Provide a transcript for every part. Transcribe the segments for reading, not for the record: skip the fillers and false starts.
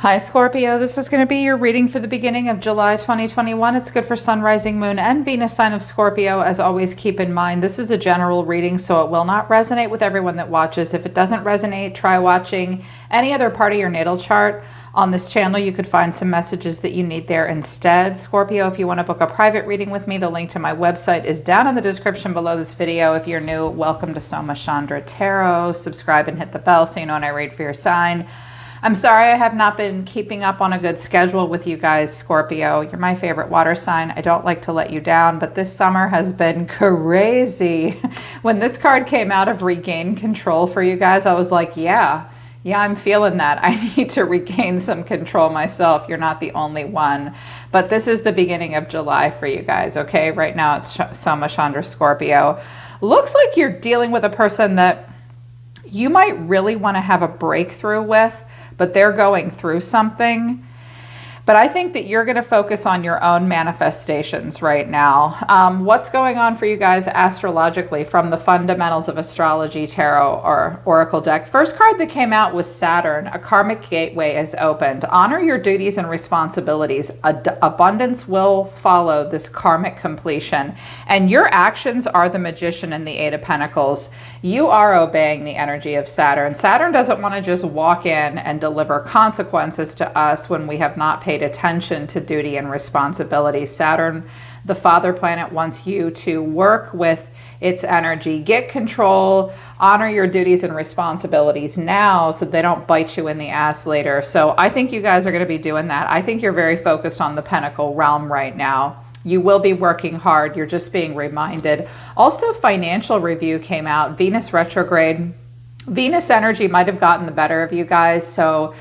Hi Scorpio, this is going to be your reading for the beginning of July 2021. It's good for Sun, Rising, Moon, and Venus sign of Scorpio. As always, keep in mind this is a general reading, so it will not resonate with everyone that watches. If it doesn't resonate, try watching any other part of your natal chart. On this channel, you could find some messages that you need there instead. Scorpio, if you want to book a private reading with me, the link to my website is down in the description below this video. If you're new, welcome to Soma Chandra Tarot. Subscribe and hit the bell so you know when I read for your sign. I'm sorry I have not been keeping up on a good schedule with you guys, Scorpio. You're my favorite water sign. I don't like to let you down, but this summer has been crazy. When this card came out of regain control for you guys, I was like, yeah, I'm feeling that. I need to regain some control myself. You're not the only one. But this is the beginning of July for you guys, okay? Right now it's Soma Chandra Scorpio. Looks like you're dealing with a person that you might really want to have a breakthrough with, but they're going through something. But I think that you're going to focus on your own manifestations right now. What's going on for you guys astrologically from the fundamentals of astrology, tarot, or oracle deck? First card that came out was Saturn. A karmic gateway is opened. Honor your duties and responsibilities. Abundance will follow this karmic completion. And your actions are the Magician and the Eight of Pentacles. You are obeying the energy of Saturn. Saturn doesn't want to just walk in and deliver consequences to us when we have not paid attention to duty and responsibility. Saturn, the father planet, wants you to work with its energy, get control, honor your duties and responsibilities now so they don't bite you in the ass later. So I think you guys are going to be doing that. I think you're very focused on the Pentacle realm right now. You will be working hard. You're just being reminded. Also, financial review came out. Venus retrograde. Venus energy might have gotten the better of you guys. So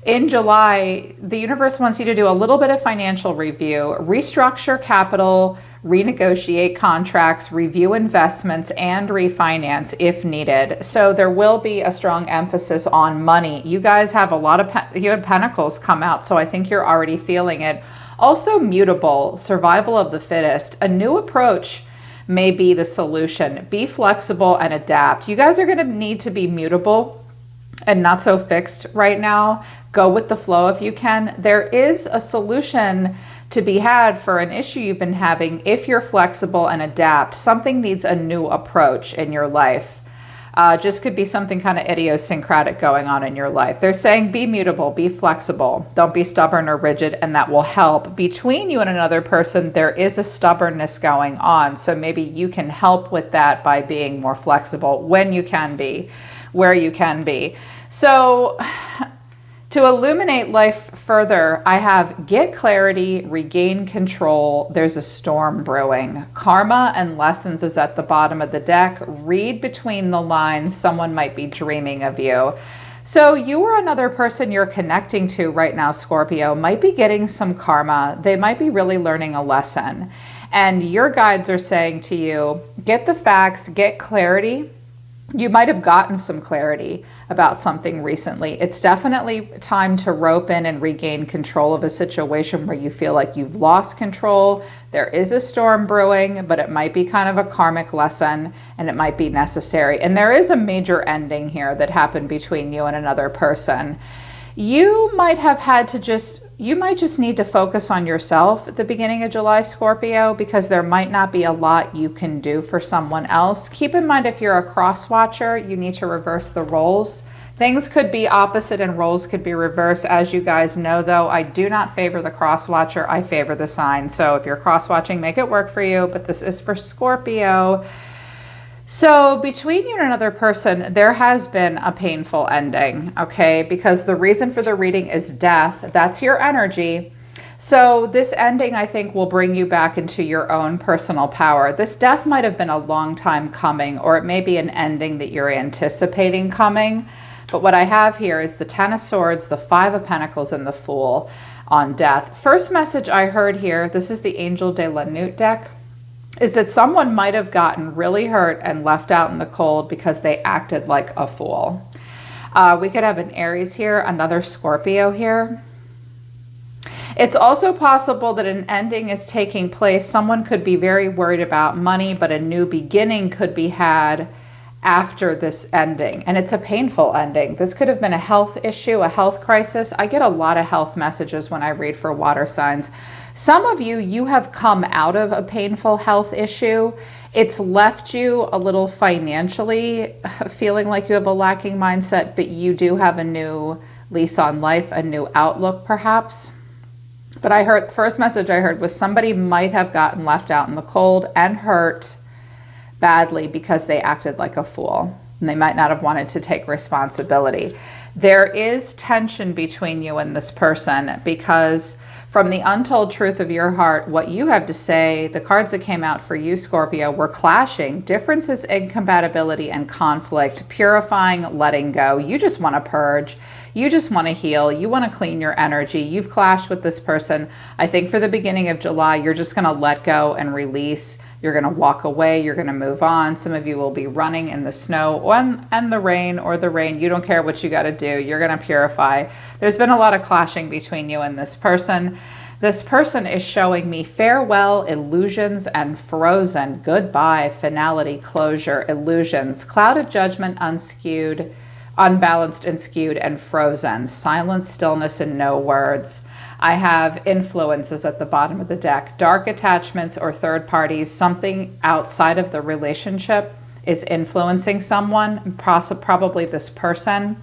in July, the universe wants you to do a little bit of financial review, restructure capital, renegotiate contracts, review investments, and refinance if needed. So there will be a strong emphasis on money. You guys have a lot of you had Pentacles come out, so I think you're already feeling it. Also mutable, survival of the fittest. A new approach may be the solution. Be flexible and adapt. You guys are going to need to be mutable and not so fixed right now. Go with the flow if you can. There is a solution to be had for an issue you've been having if you're flexible and adapt. Something needs a new approach in your life. Just could be something kind of idiosyncratic going on in your life. They're saying be mutable, be flexible. Don't be stubborn or rigid, and that will help. Between you and another person, there is a stubbornness going on. So maybe you can help with that by being more flexible when you can be, where you can be. So to illuminate life further, I have get clarity, regain control. There's a storm brewing. Karma and lessons is at the bottom of the deck. Read between the lines. Someone might be dreaming of you. So you or another person you're connecting to right now, Scorpio, might be getting some karma. They might be really learning a lesson. And your guides are saying to you, get the facts, get clarity. You might have gotten some clarity about something recently. It's definitely time to rope in and regain control of a situation where you feel like you've lost control. There is a storm brewing, but it might be kind of a karmic lesson and it might be necessary. And there is a major ending here that happened between you and another person. You might have had to you might just need to focus on yourself at the beginning of July, Scorpio, because there might not be a lot you can do for someone else. Keep in mind, if you're a cross watcher, you need to reverse the roles. Things could be opposite and roles could be reversed. As you guys know, though, I do not favor the cross watcher. I favor the sign. So if you're cross watching, make it work for you. But this is for Scorpio. So between you and another person, there has been a painful ending, okay? Because the reason for the reading is death. That's your energy. So this ending, I think, will bring you back into your own personal power. This death might have been a long time coming, or it may be an ending that you're anticipating coming. But what I have here is the Ten of Swords, the Five of Pentacles, and the Fool on death. First message I heard here, this is the Angel de la Newt deck, is that someone might have gotten really hurt and left out in the cold because they acted like a fool. We could have an Aries here, another Scorpio here. It's also possible that an ending is taking place. Someone could be very worried about money, but a new beginning could be had after this ending. And it's a painful ending. This could have been a health issue, a health crisis. I get a lot of health messages when I read for water signs. Some of you, you have come out of a painful health issue. It's left you a little financially feeling like you have a lacking mindset, but you do have a new lease on life, a new outlook perhaps. But I heard, the first message I heard was somebody might have gotten left out in the cold and hurt badly because they acted like a fool and they might not have wanted to take responsibility. There is tension between you and this person because from the untold truth of your heart, what you have to say, the cards that came out for you, Scorpio, were clashing. Differences, incompatibility, and conflict, purifying, letting go. You just want to purge. You just want to heal. You want to clean your energy. You've clashed with this person. I think for the beginning of July, you're just going to let go and release. You're going to walk away. You're going to move on. Some of you will be running in the snow and the rain or the rain. You don't care what you got to do. You're going to purify. There's been a lot of clashing between you and this person. This person is showing me farewell, illusions, and frozen. Goodbye, finality, closure, illusions, clouded judgment, unskewed, unbalanced and skewed, and frozen. Silence, stillness, and no words. I have influences at the bottom of the deck. Dark attachments or third parties, something outside of the relationship is influencing someone, probably this person.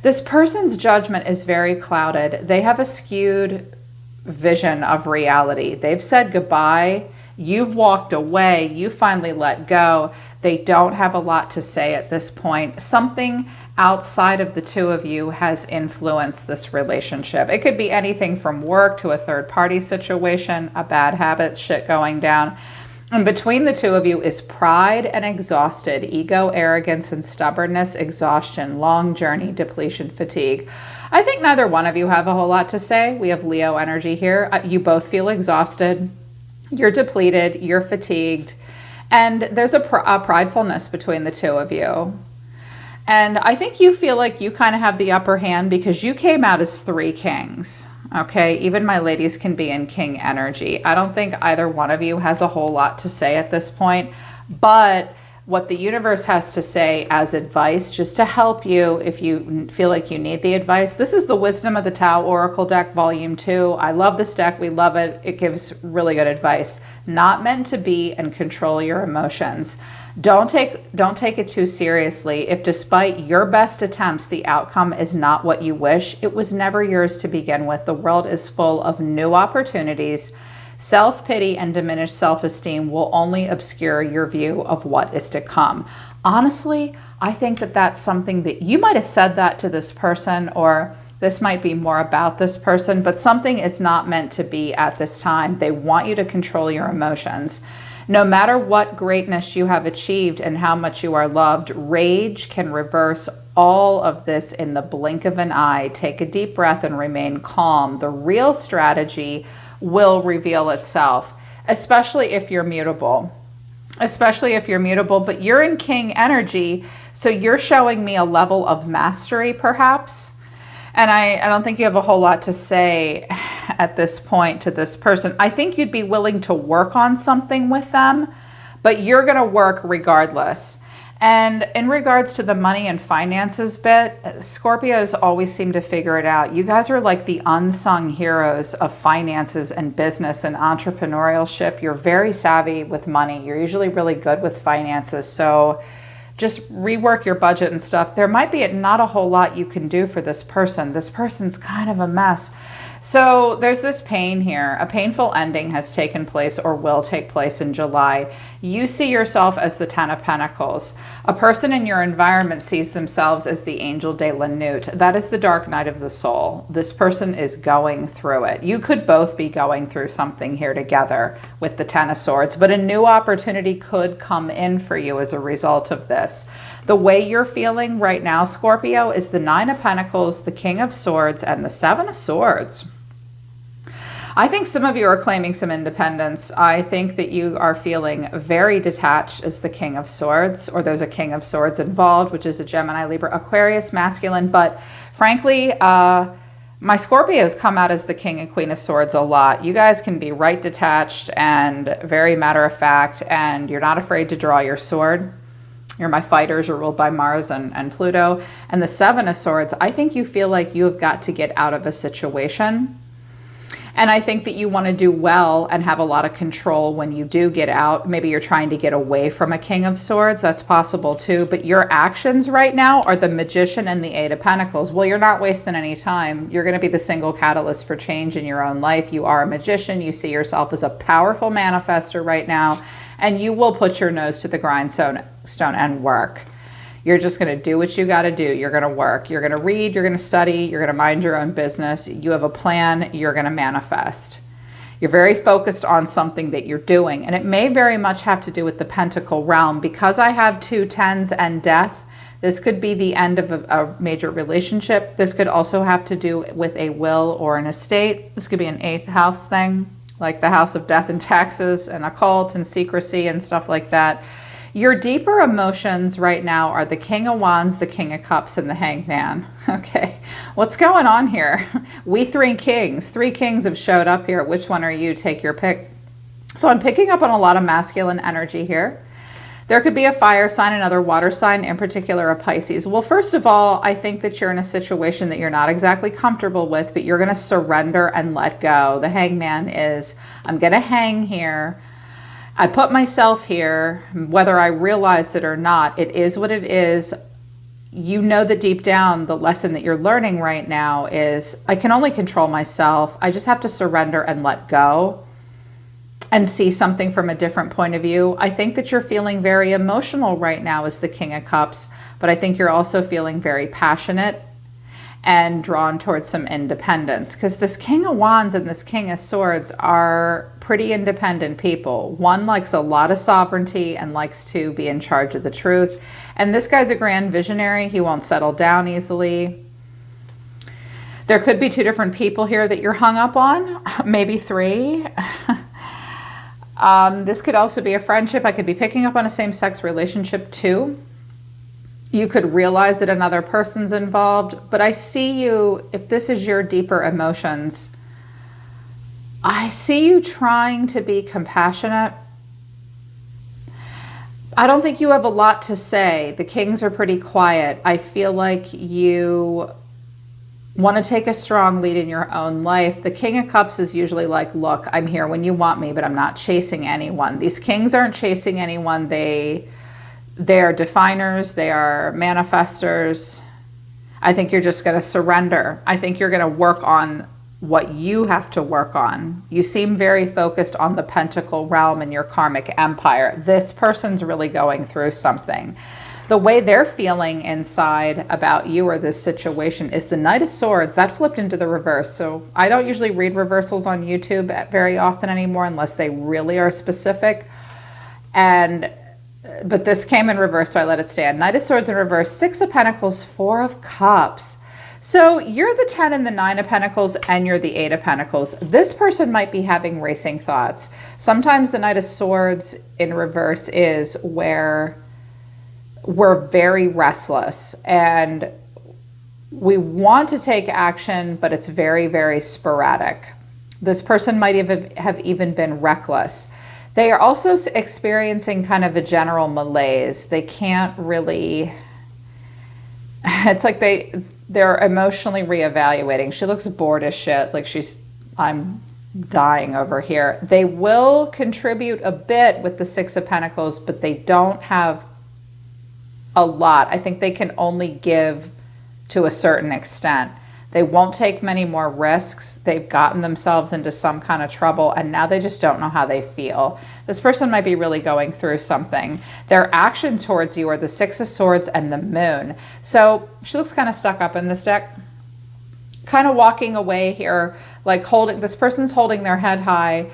This person's judgment is very clouded. They have a skewed vision of reality. They've said goodbye. You've walked away. You finally let go. They don't have a lot to say at this point. Something outside of the two of you has influenced this relationship. It could be anything from work to a third party situation, a bad habit, shit going down. And between the two of you is pride and exhausted, ego, arrogance, and stubbornness, exhaustion, long journey, depletion, fatigue. I think neither one of you have a whole lot to say. We have Leo energy here. You both feel exhausted. You're depleted. You're fatigued. And there's a pridefulness between the two of you. And I think you feel like you kind of have the upper hand because you came out as 3 kings. Okay, even my ladies can be in king energy. I don't think either one of you has a whole lot to say at this point, but what the universe has to say as advice, just to help you if you feel like you need the advice. This is the Wisdom of the Tao Oracle deck, volume 2. I love this deck. We love it. It gives really good advice. Not meant to be and control your emotions. Don't take it too seriously. If despite your best attempts, the outcome is not what you wish, it was never yours to begin with. The world is full of new opportunities. Self-pity and diminished self-esteem will only obscure your view of what is to come. Honestly, I think that that's something that you might have said that to this person, or this might be more about this person, but something is not meant to be at this time. They want you to control your emotions. No matter what greatness you have achieved and how much you are loved, rage can reverse all of this in the blink of an eye. Take a deep breath and remain calm. The real strategy will reveal itself, especially if you're mutable. But you're in king energy, so you're showing me a level of mastery perhaps. And I don't think you have a whole lot to say at this point to this person. I think you'd be willing to work on something with them, but you're going to work regardless. And in regards to the money and finances bit, Scorpios always seem to figure it out. You guys are like the unsung heroes of finances and business and entrepreneurship. You're very savvy with money. You're usually really good with finances. So just rework your budget and stuff. There might be not a whole lot you can do for this person. This person's kind of a mess. So there's this pain here. A painful ending has taken place or will take place in July. You see yourself as the 10 of Pentacles. A person in your environment sees themselves as the Angel de la Nute. That is the dark night of the soul. This person is going through it. You could both be going through something here together with the 10 of Swords, but a new opportunity could come in for you as a result of this. The way you're feeling right now, Scorpio, is the 9 of Pentacles, the King of Swords, and the 7 of Swords. I think some of you are claiming some independence. I think that you are feeling very detached as the King of Swords, or there's a King of Swords involved, which is a Gemini, Libra, Aquarius, masculine. But frankly, my Scorpios come out as the King and Queen of Swords a lot. You guys can be right detached and very matter of fact, and you're not afraid to draw your sword. You're my fighters, you're ruled by Mars and Pluto. And the Seven of Swords, I think you feel like you have got to get out of a situation. And I think that you want to do well and have a lot of control when you do get out. Maybe you're trying to get away from a King of Swords. That's possible too. But your actions right now are the Magician and the Eight of Pentacles. Well, you're not wasting any time. You're going to be the single catalyst for change in your own life. You are a magician. You see yourself as a powerful manifester right now. And you will put your nose to the grindstone and work. You're just going to do what you got to do. You're going to work. You're going to read. You're going to study. You're going to mind your own business. You have a plan. You're going to manifest. You're very focused on something that you're doing. And it may very much have to do with the Pentacle realm. Because I have 2 tens and death, this could be the end of a major relationship. This could also have to do with a will or an estate. This could be an 8th house thing, like the house of death and taxes and occult and secrecy and stuff like that. Your deeper emotions right now are the King of Wands, the King of Cups, and the Hanged Man. Okay, what's going on here? We 3 kings. 3 kings have showed up here. Which one are you? Take your pick. So I'm picking up on a lot of masculine energy here. There could be a fire sign, another water sign, in particular a Pisces. Well, first of all, I think that you're in a situation that you're not exactly comfortable with, but you're going to surrender and let go. The Hanged Man is, I'm going to hang here. I put myself here, whether I realize it or not. It is what it is. You know that deep down, the lesson that you're learning right now is I can only control myself. I just have to surrender and let go and see something from a different point of view. I think that you're feeling very emotional right now as the King of Cups, but I think you're also feeling very passionate and drawn towards some independence, because this King of Wands and this King of Swords are pretty independent people. One likes a lot of sovereignty and likes to be in charge of the truth. And this guy's a grand visionary. He won't settle down easily. There could be 2 different people here that you're hung up on, maybe 3. This could also be a friendship. I could be picking up on a same-sex relationship too. You could realize that another person's involved, but I see you, if this is your deeper emotions, I see you trying to be compassionate. I don't think you have a lot to say. The kings are pretty quiet. I feel like you want to take a strong lead in your own life. The King of Cups is usually like, look, I'm here when you want me, but I'm not chasing anyone. These kings aren't chasing anyone. They're definers, they are manifestors. I think you're just going to surrender. I think you're going to work on what you have to work on. You seem very focused on the Pentacle realm and your karmic empire. This person's really going through something. The way they're feeling inside about you or this situation is the Knight of Swords. That flipped into the reverse. So I don't usually read reversals on YouTube very often anymore unless they really are specific. But this came in reverse, so I let it stand. Knight of Swords in reverse, 6 of Pentacles, 4 of Cups. So you're the 10 and the 9 of Pentacles, and you're the 8 of Pentacles. This person might be having racing thoughts. Sometimes the Knight of Swords in reverse is where we're very restless and we want to take action, but it's very, very sporadic. This person might have even been reckless. They are also experiencing kind of a general malaise. They can't really, it's like they're emotionally reevaluating. She looks bored as shit, like I'm dying over here. They will contribute a bit with the 6 of Pentacles, but they don't have a lot. I think they can only give to a certain extent. They won't take many more risks. They've gotten themselves into some kind of trouble and now they just don't know how they feel. This person might be really going through something. Their action towards you are the 6 of Swords and the Moon. So she looks kind of stuck up in this deck, kind of walking away here, like this person's holding their head high.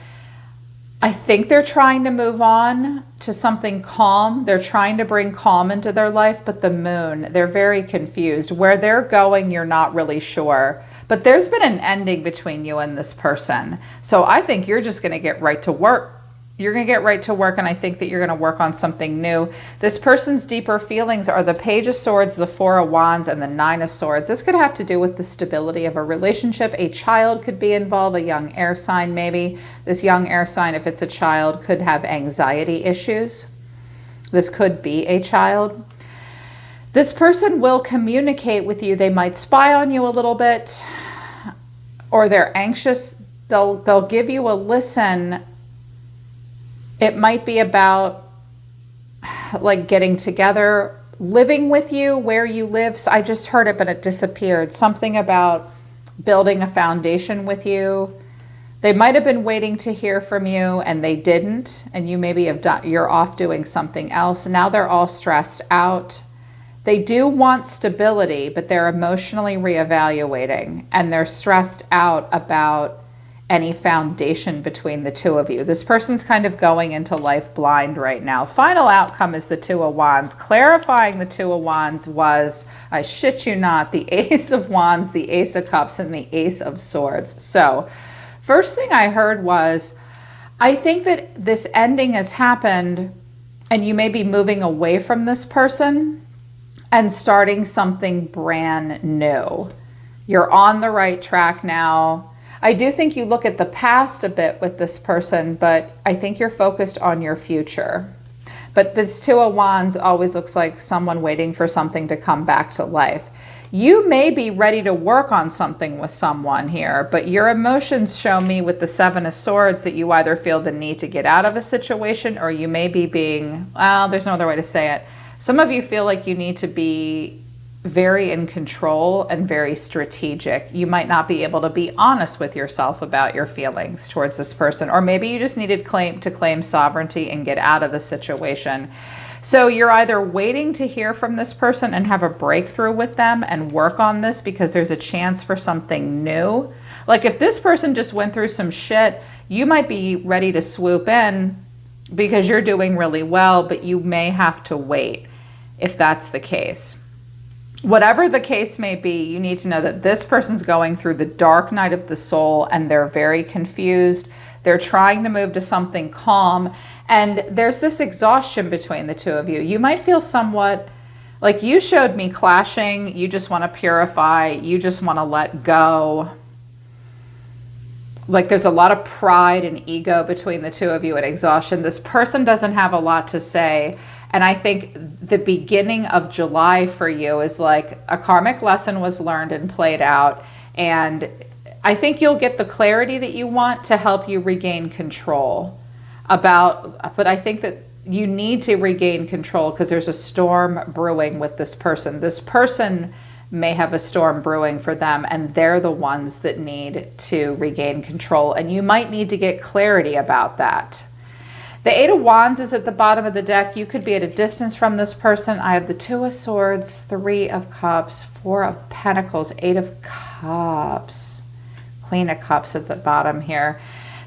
I think they're trying to move on to something calm. They're trying to bring calm into their life, but the Moon, they're very confused. Where they're going, you're not really sure. But there's been an ending between you and this person. So I think you're just going to get right to work. You're going to get right to work, and I think that you're going to work on something new. This person's deeper feelings are the Page of Swords, the 4 of Wands, and the 9 of Swords. This could have to do with the stability of a relationship. A child could be involved, a young air sign maybe. This young air sign, if it's a child, could have anxiety issues. This could be a child. This person will communicate with you. They might spy on you a little bit, or they're anxious. They'll give you a listen. It might be about like getting together, living with you where you live. So I just heard it, but it disappeared. Something about building a foundation with you. They might have been waiting to hear from you and they didn't, and you maybe you're off doing something else. Now they're all stressed out. They do want stability, but they're emotionally reevaluating, and they're stressed out about any foundation between the two of you. This person's kind of going into life blind right now. Final outcome is the Two of Wands. Clarifying the Two of Wands was, I shit you not, the Ace of Wands, the Ace of Cups, and the Ace of Swords. So first thing I heard was, I think that this ending has happened and you may be moving away from this person and starting something brand new. You're on the right track now. I do think you look at the past a bit with this person, but I think you're focused on your future. But this Two of Wands always looks like someone waiting for something to come back to life. You may be ready to work on something with someone here, but your emotions show me with the Seven of Swords that you either feel the need to get out of a situation, or you may be being, well, there's no other way to say it. Some of you feel like you need to be very in control and very strategic. You might not be able to be honest with yourself about your feelings towards this person, or maybe you just needed to claim sovereignty and get out of the situation. So you're either waiting to hear from this person and have a breakthrough with them and work on this because there's a chance for something new. Like if this person just went through some shit, you might be ready to swoop in because you're doing really well, but you may have to wait if that's the case. Whatever the case may be, you need to know that this person's going through the dark night of the soul and they're very confused. They're trying to move to something calm. And there's this exhaustion between the two of you. You might feel somewhat like you showed me clashing. You just want to purify. You just want to let go. Like there's a lot of pride and ego between the two of you at exhaustion. This person doesn't have a lot to say. And I think the beginning of July for you is like a karmic lesson was learned and played out. And I think you'll get the clarity that you want to help you regain control but I think that you need to regain control because there's a storm brewing with this person. This person may have a storm brewing for them, and they're the ones that need to regain control. And you might need to get clarity about that. The Eight of Wands is at the bottom of the deck. You could be at a distance from this person. I have the Two of Swords, Three of Cups, Four of Pentacles, Eight of Cups, Queen of Cups at the bottom here.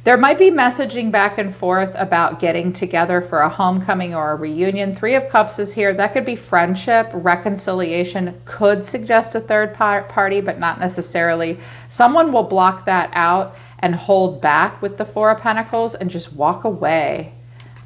There might be messaging back and forth about getting together for a homecoming or a reunion. Three of Cups is here. That could be friendship, reconciliation, could suggest a third party, but not necessarily. Someone will block that out and hold back with the Four of Pentacles and just walk away.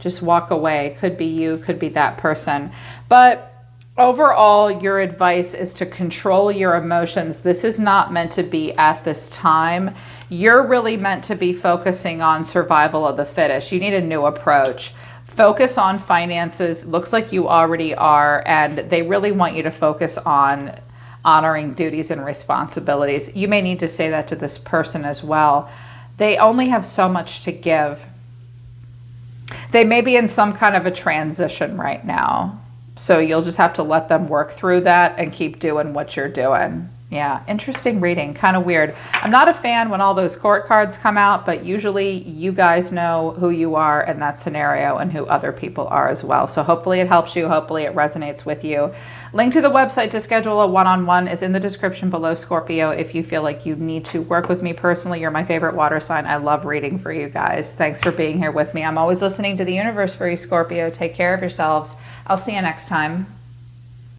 Just walk away. Could be you, could be that person. But overall, your advice is to control your emotions. This is not meant to be at this time. You're really meant to be focusing on survival of the fittest. You need a new approach. Focus on finances. Looks like you already are, and they really want you to focus on honoring duties and responsibilities. You may need to say that to this person as well. They only have so much to give. They may be in some kind of a transition right now. So you'll just have to let them work through that and keep doing what you're doing. Yeah, interesting reading, kind of weird. I'm not a fan when all those court cards come out, but usually you guys know who you are in that scenario and who other people are as well. So hopefully it helps you. Hopefully it resonates with you. Link to the website to schedule a one-on-one is in the description below, Scorpio. If you feel like you need to work with me personally, you're my favorite water sign. I love reading for you guys. Thanks for being here with me. I'm always listening to the universe for you, Scorpio. Take care of yourselves. I'll see you next time.